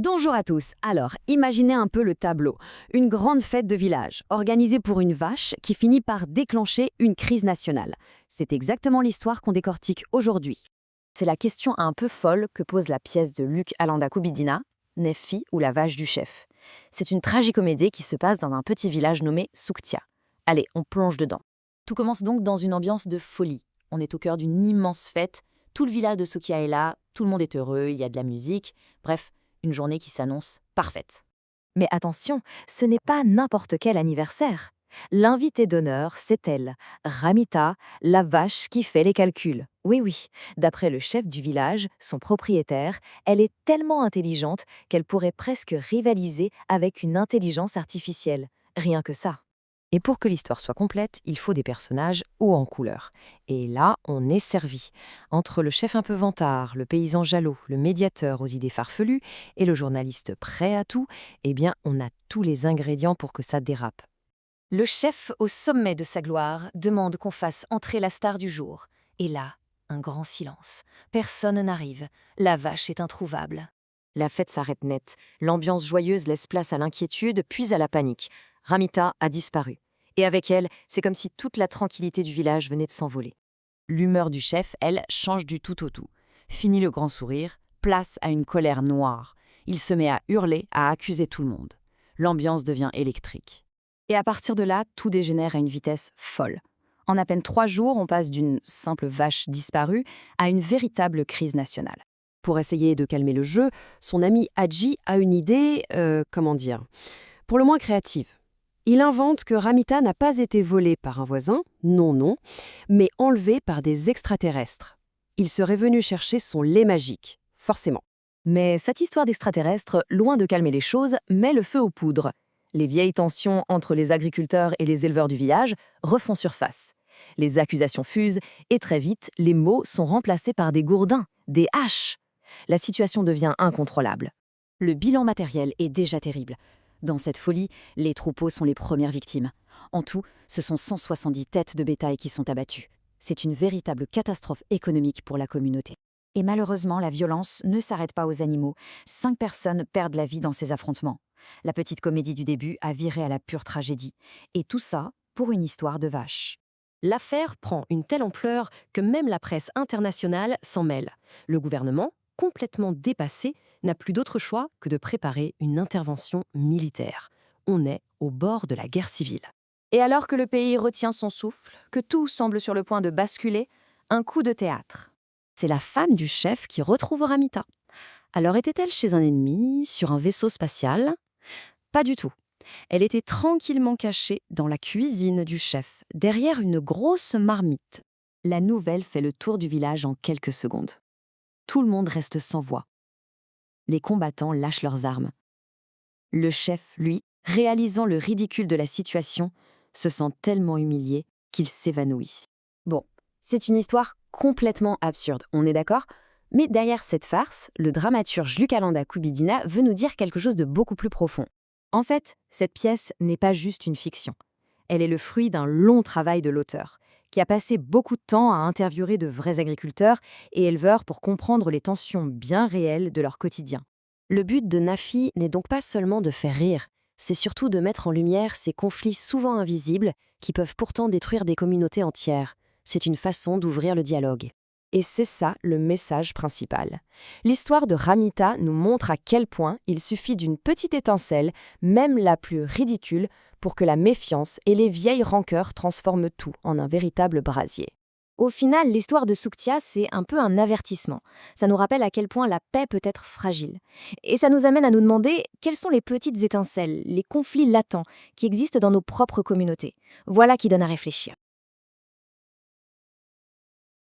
Bonjour à tous. Alors, imaginez un peu le tableau. Une grande fête de village, organisée pour une vache qui finit par déclencher une crise nationale. C'est exactement l'histoire qu'on décortique aujourd'hui. C'est la question un peu folle que pose la pièce de Luc Alanda-Kubidina, Nefi ou la vache du chef. C'est une tragicomédie qui se passe dans un petit village nommé Souktia. Allez, on plonge dedans. Tout commence donc dans une ambiance de folie. On est au cœur d'une immense fête, tout le village de Souktia est là, tout le monde est heureux, il y a de la musique, bref, une journée qui s'annonce parfaite. Mais attention, ce n'est pas n'importe quel anniversaire. L'invité d'honneur, c'est elle, Ramita, la vache qui fait les calculs. Oui, d'après le chef du village, son propriétaire, elle est tellement intelligente qu'elle pourrait presque rivaliser avec une intelligence artificielle. Rien que ça. Et pour que l'histoire soit complète, il faut des personnages hauts en couleur. Et là, on est servi. Entre le chef un peu vantard, le paysan jaloux, le médiateur aux idées farfelues et le journaliste prêt à tout, eh bien, on a tous les ingrédients pour que ça dérape. Le chef, au sommet de sa gloire, demande qu'on fasse entrer la star du jour. Et là, un grand silence. Personne n'arrive. La vache est introuvable. La fête s'arrête net. L'ambiance joyeuse laisse place à l'inquiétude, puis à la panique. Ramita a disparu. Et avec elle, c'est comme si toute la tranquillité du village venait de s'envoler. L'humeur du chef, elle, change du tout au tout. Fini le grand sourire, place à une colère noire. Il se met à hurler, à accuser tout le monde. L'ambiance devient électrique. Et à partir de là, tout dégénère à une vitesse folle. En à peine 3 jours, on passe d'une simple vache disparue à une véritable crise nationale. Pour essayer de calmer le jeu, son ami Hadji a une idée, pour le moins créative. Il invente que Ramita n'a pas été volée par un voisin, non, mais enlevée par des extraterrestres. Il serait venu chercher son lait magique, forcément. Mais cette histoire d'extraterrestres, loin de calmer les choses, met le feu aux poudres. Les vieilles tensions entre les agriculteurs et les éleveurs du village refont surface. Les accusations fusent et très vite, les mots sont remplacés par des gourdins, des haches. La situation devient incontrôlable. Le bilan matériel est déjà terrible. Dans cette folie, les troupeaux sont les premières victimes. En tout, ce sont 170 têtes de bétail qui sont abattues. C'est une véritable catastrophe économique pour la communauté. Et malheureusement, la violence ne s'arrête pas aux animaux. 5 personnes perdent la vie dans ces affrontements. La petite comédie du début a viré à la pure tragédie. Et tout ça pour une histoire de vache. L'affaire prend une telle ampleur que même la presse internationale s'en mêle. Le gouvernement, complètement dépassé, n'a plus d'autre choix que de préparer une intervention militaire. On est au bord de la guerre civile. Et alors que le pays retient son souffle, que tout semble sur le point de basculer, un coup de théâtre. C'est la femme du chef qui retrouve Ramita. Alors était-elle chez un ennemi, sur un vaisseau spatial? Pas du tout. Elle était tranquillement cachée dans la cuisine du chef, derrière une grosse marmite. La nouvelle fait le tour du village en quelques secondes. Tout le monde reste sans voix. Les combattants lâchent leurs armes. Le chef, lui, réalisant le ridicule de la situation, se sent tellement humilié qu'il s'évanouit. Bon, c'est une histoire complètement absurde, on est d'accord? Mais derrière cette farce, le dramaturge Luc Alanda-Kubidina veut nous dire quelque chose de beaucoup plus profond. En fait, cette pièce n'est pas juste une fiction. Elle est le fruit d'un long travail de l'auteur, qui a passé beaucoup de temps à interviewer de vrais agriculteurs et éleveurs pour comprendre les tensions bien réelles de leur quotidien. Le but de Nefi n'est donc pas seulement de faire rire, c'est surtout de mettre en lumière ces conflits souvent invisibles qui peuvent pourtant détruire des communautés entières. C'est une façon d'ouvrir le dialogue. Et c'est ça le message principal. L'histoire de Ramita nous montre à quel point il suffit d'une petite étincelle, même la plus ridicule, pour que la méfiance et les vieilles rancœurs transforment tout en un véritable brasier. Au final, l'histoire de Souktia, c'est un peu un avertissement. Ça nous rappelle à quel point la paix peut être fragile. Et ça nous amène à nous demander quelles sont les petites étincelles, les conflits latents qui existent dans nos propres communautés. Voilà qui donne à réfléchir.